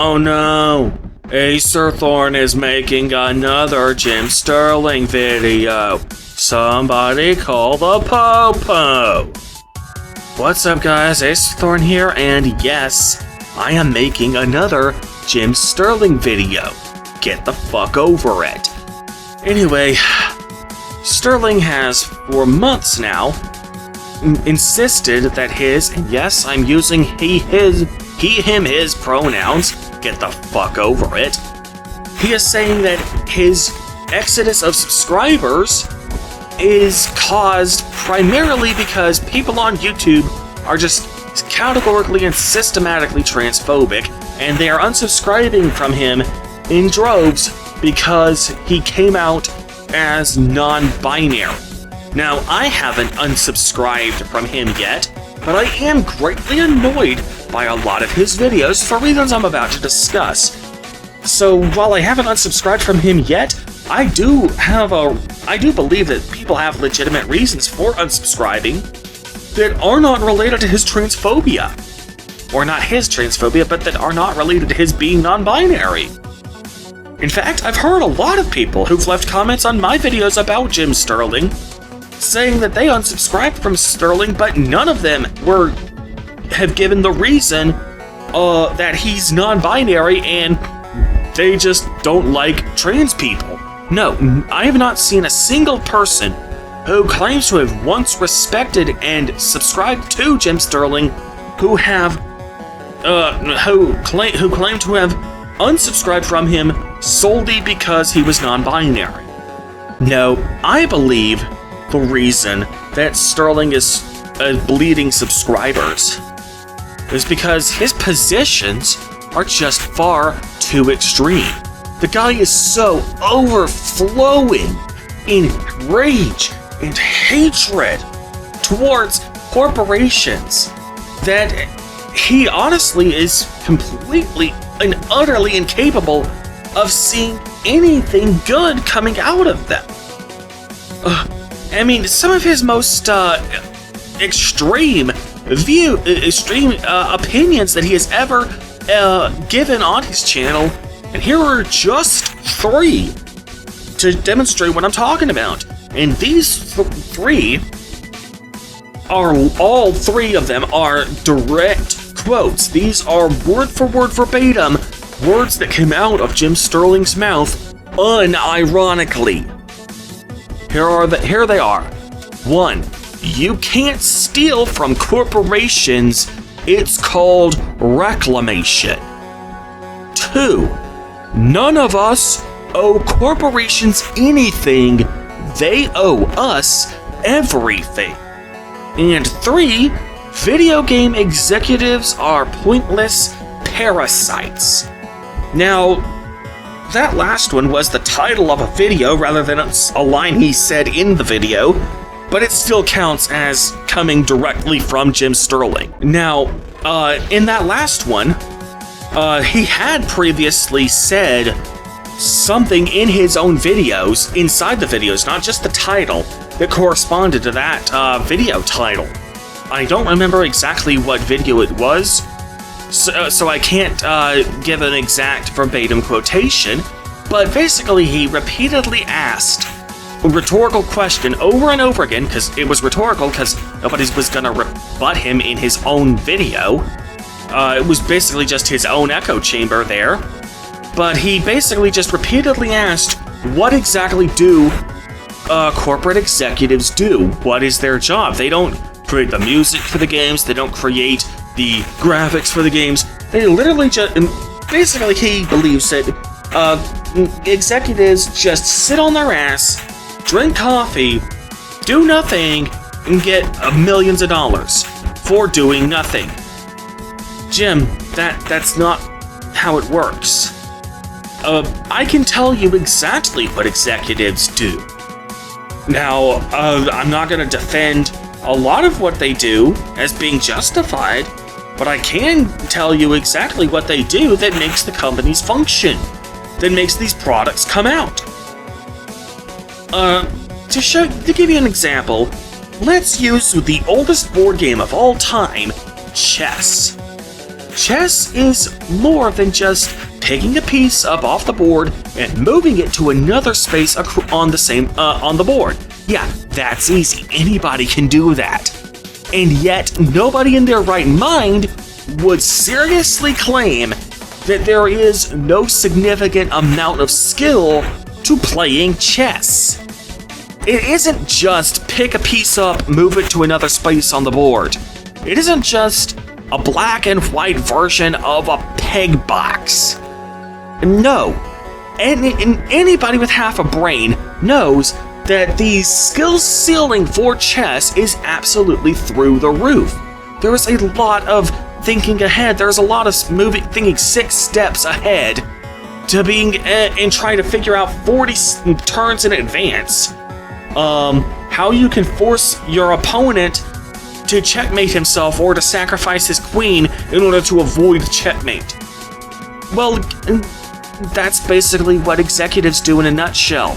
Oh no! Acer Thorn is making another Jim Sterling video. Somebody call the Popo! What's up guys, Acer Thorn here, and yes, I am making another Jim Sterling video. Get the fuck over it. Anyway, Sterling has, for months now, insisted that his, and yes, I'm using he, him, his pronouns, get the fuck over it. He is saying that his exodus of subscribers is caused primarily because people on YouTube are just categorically and systematically transphobic, and they are unsubscribing from him in droves because he came out as non-binary. Now, I haven't unsubscribed from him yet, but I am greatly annoyed by a lot of his videos for reasons I'm about to discuss. So, while I haven't unsubscribed from him yet, I do believe that people have legitimate reasons for unsubscribing that are not related to his transphobia. Or not his transphobia, but that are not related to his being non-binary. In fact, I've heard a lot of people who've left comments on my videos about Jim Sterling saying that they unsubscribed from Sterling, but none of them have given the reason that he's non-binary and they just don't like trans people. No, I have not seen a single person who claims to have once respected and subscribed to Jim Sterling who claim to have unsubscribed from him solely because he was non-binary. No, I believe the reason that Sterling is bleeding subscribers is because his positions are just far too extreme. The guy is so overflowing in rage and hatred towards corporations that he honestly is completely and utterly incapable of seeing anything good coming out of them. I mean, some of his most extreme opinions that he has ever given on his channel, and here are just three to demonstrate what I'm talking about. And these three are, all three of them are direct quotes. These are word for word verbatim words that came out of Jim Sterling's mouth unironically. Here they are. 1. You can't steal from corporations. It's called reclamation. 2. None of us owe corporations anything. They owe us everything. And 3. Video game executives are pointless parasites. Now, that last one was the title of a video rather than a line he said in the video, but it still counts as coming directly from Jim Sterling. Now, in that last one, he had previously said something in his own videos, inside the videos, not just the title, that corresponded to that video title. I don't remember exactly what video it was, so I can't give an exact verbatim quotation, but basically he repeatedly asked a rhetorical question over and over again, because it was rhetorical, because nobody was going to rebut him in his own video. It was basically just his own echo chamber there, but he basically just repeatedly asked, what exactly do corporate executives do? What is their job? They don't create the music for the games, they don't create the graphics for the games. They literally just, basically he believes that executives just sit on their ass, drink coffee, do nothing, and get millions of dollars for doing nothing. Jim, that's not how it works. I can tell you exactly what executives do. Now, I'm not going to defend a lot of what they do as being justified, but I can tell you exactly what they do that makes the companies function, that makes these products come out. To give you an example, let's use the oldest board game of all time, chess. chess is more than just picking a piece up off the board and moving it to another space on the board. Yeah, that's easy. Anybody can do that. And yet, nobody in their right mind would seriously claim that there is no significant amount of skill to playing chess. It isn't just pick a piece up, move it to another space on the board. It isn't just a black and white version of a peg box. No. Anybody with half a brain knows that the skill ceiling for chess is absolutely through the roof. There is a lot of thinking ahead. There's a lot of thinking 6 steps ahead to being and trying to figure out 40 turns in advance. How you can force your opponent to checkmate himself or to sacrifice his queen in order to avoid checkmate. Well, that's basically what executives do in a nutshell.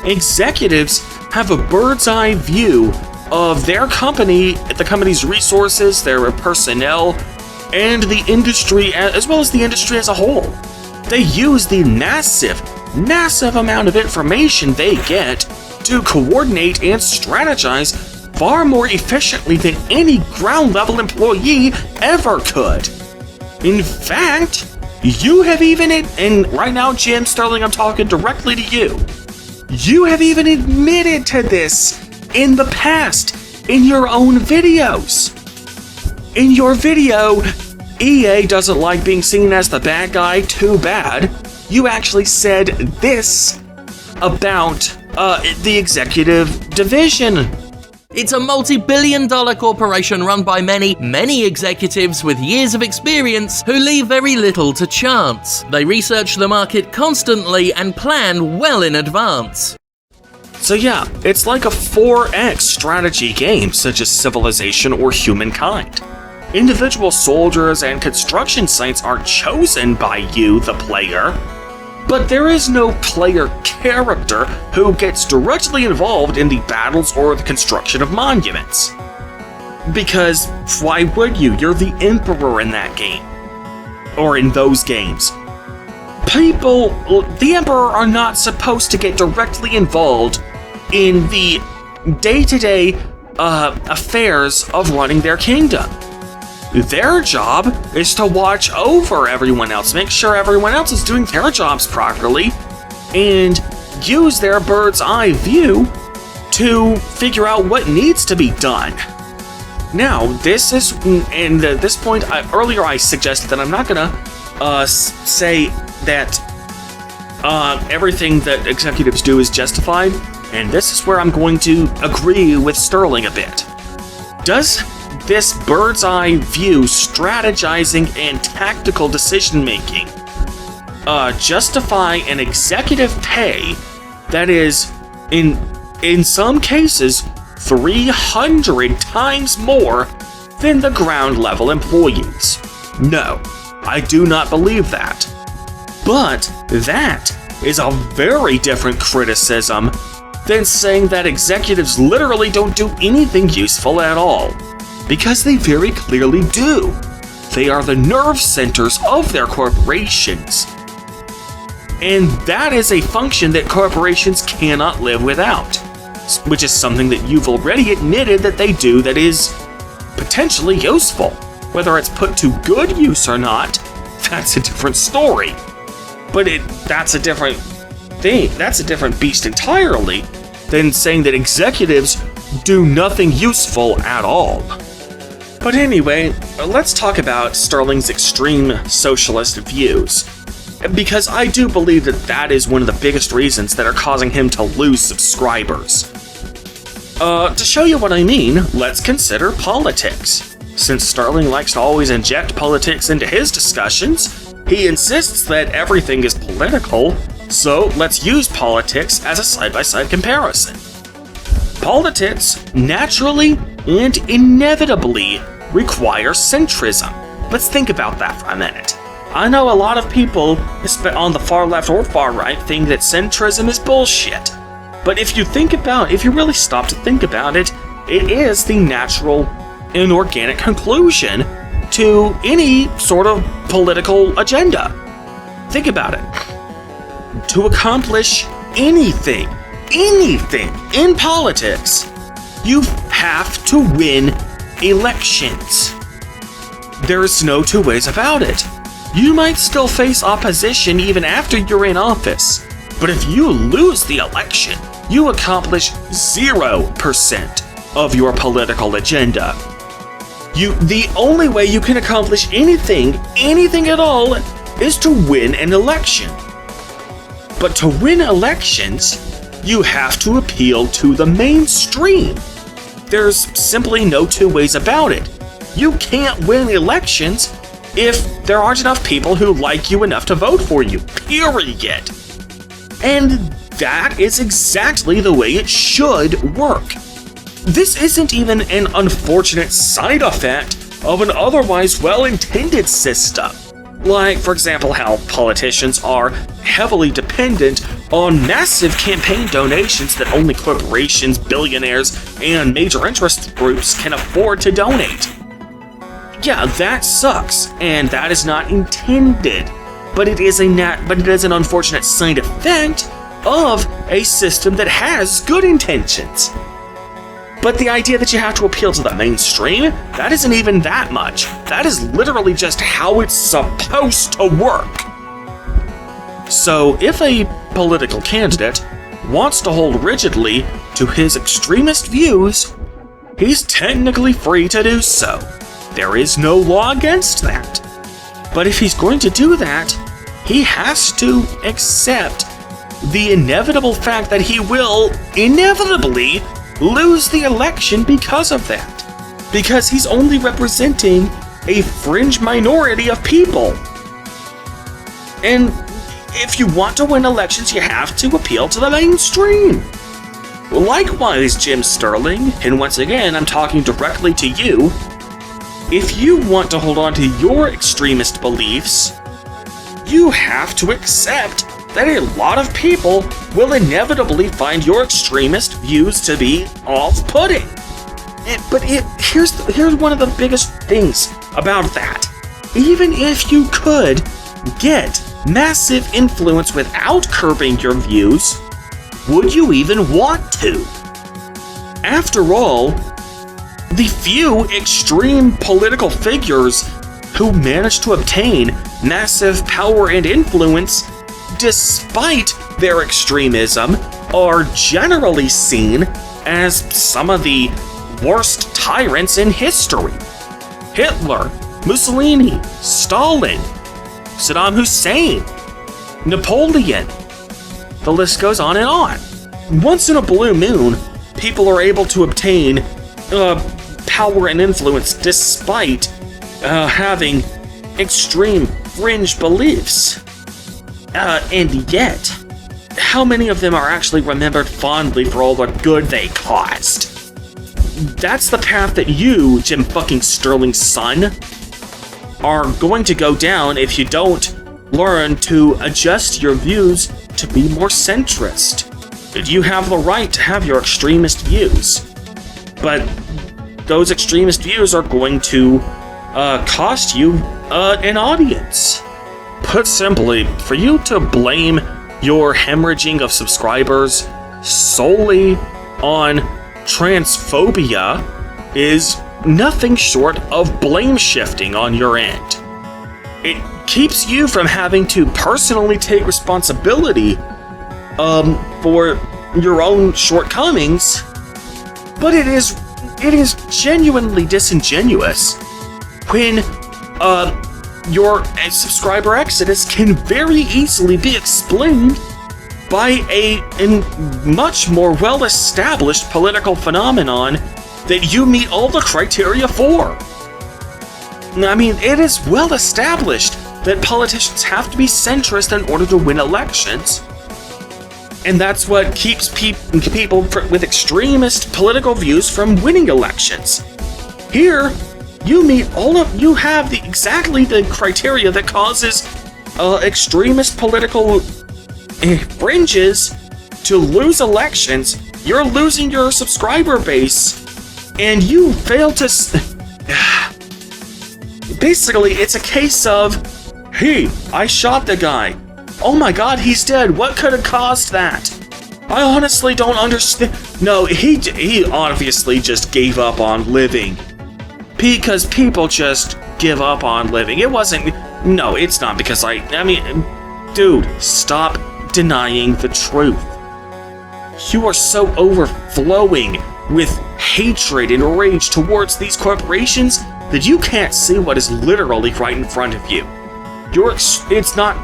Executives have a bird's eye view of their company, the company's resources, their personnel, and the industry, as well as the industry as a whole. They use the massive amount of information they get to coordinate and strategize far more efficiently than any ground-level employee ever could. In fact, you have even, and right now, Jim Sterling, I'm talking directly to you. You have even admitted to this in the past, in your own videos. In your video, EA doesn't like being seen as the bad guy, too bad. You actually said this about the executive division. It's a multi-billion-dollar corporation run by many executives with years of experience who leave very little to chance. They research the market constantly and plan well in advance. So yeah, it's like a 4X strategy game such as Civilization or Humankind. Individual soldiers and construction sites are chosen by you, the player, but there is no player character who gets directly involved in the battles or the construction of monuments. Because why would you? You're the emperor in that game. Or in those games. The emperor are not supposed to get directly involved in the day-to-day affairs of running their kingdom. Their job is to watch over everyone else, make sure everyone else is doing their jobs properly, and use their bird's eye view to figure out what needs to be done. Now, this is, and at this point, earlier I suggested that I'm not gonna say that everything that executives do is justified, and this is where I'm going to agree with Sterling a bit. Does this bird's eye view, strategizing and tactical decision making, justify an executive pay that is, in some cases, 300 times more than the ground level employees? No, I do not believe that. But that is a very different criticism than saying that executives literally don't do anything useful at all. Because they very clearly do. They are the nerve centers of their corporations. And that is a function that corporations cannot live without. Which is something that you've already admitted that they do that is potentially useful. Whether it's put to good use or not, that's a different story. But that's a different thing. That's a different beast entirely than saying that executives do nothing useful at all. But anyway, let's talk about Sterling's extreme socialist views, because I do believe that that is one of the biggest reasons that are causing him to lose subscribers. To show you what I mean, let's consider politics. Since Sterling likes to always inject politics into his discussions, he insists that everything is political, so let's use politics as a side-by-side comparison. Politics naturally and inevitably require centrism. Let's think about that for a minute. I know a lot of people on the far left or far right think that centrism is bullshit. But if you really stop to think about it, it is the natural and organic conclusion to any sort of political agenda. Think about it. To accomplish anything in politics, you have to win elections. There's no two ways about it. You might still face opposition even after you're in office, but if you lose the election, you accomplish 0% of your political agenda. The only way you can accomplish anything at all, is to win an election. But to win elections, you have to appeal to the mainstream. There's simply no two ways about it. You can't win elections if there aren't enough people who like you enough to vote for you, period. And that is exactly the way it should work. This isn't even an unfortunate side effect of an otherwise well-intended system. Like, for example, how politicians are heavily dependent on massive campaign donations that only corporations, billionaires, and major interest groups can afford to donate. Yeah, that sucks, and that is not intended, but it is an unfortunate side effect of a system that has good intentions. But the idea that you have to appeal to the mainstream, that isn't even that much. That is literally just how it's supposed to work. So if a political candidate wants to hold rigidly to his extremist views, he's technically free to do so. There is no law against that. But if he's going to do that, he has to accept the inevitable fact that he will inevitably lose the election because of that. Because he's only representing a fringe minority of people. And if you want to win elections, you have to appeal to the mainstream. Likewise, Jim Sterling, and once again, I'm talking directly to you, if you want to hold on to your extremist beliefs, you have to accept that a lot of people will inevitably find your extremist views to be off-putting. But here's one of the biggest things about that. Even if you could get massive influence without curbing your views, would you even want to? After all, the few extreme political figures who manage to obtain massive power and influence despite their extremism are generally seen as some of the worst tyrants in history. Hitler, Mussolini, Stalin, Saddam Hussein, Napoleon. The list goes on and on. Once in a blue moon, people are able to obtain power and influence despite having extreme fringe beliefs. And yet, how many of them are actually remembered fondly for all the good they caused? That's the path that you, Jim fucking Sterling's son, are going to go down if you don't learn to adjust your views to be more centrist. You have the right to have your extremist views, but those extremist views are going to cost you an audience. Put simply, for you to blame your hemorrhaging of subscribers solely on transphobia is nothing short of blame shifting on your end. It keeps you from having to personally take responsibility for your own shortcomings, but it is genuinely disingenuous when your subscriber exodus can very easily be explained by a much more well-established political phenomenon that you meet all the criteria for. I mean, it is well established that politicians have to be centrist in order to win elections, and that's what keeps people with extremist political views from winning elections. Here, you have exactly the criteria that causes extremist political fringes to lose elections. You're losing your subscriber base, and you fail to Basically, it's a case of, hey, I shot the guy. Oh my god, he's dead. What could have caused that? I honestly don't understand. No, he obviously just gave up on living. Because people just give up on living. It wasn't... No, it's not because I mean... Dude, stop denying the truth. You are so overflowing with hatred and rage towards these corporations that you can't see what is literally right in front of you. It's not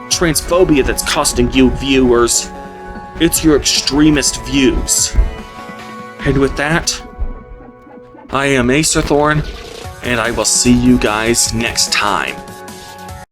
transphobia that's costing you viewers. It's your extremist views. And with that, I am Acerthorn, and I will see you guys next time.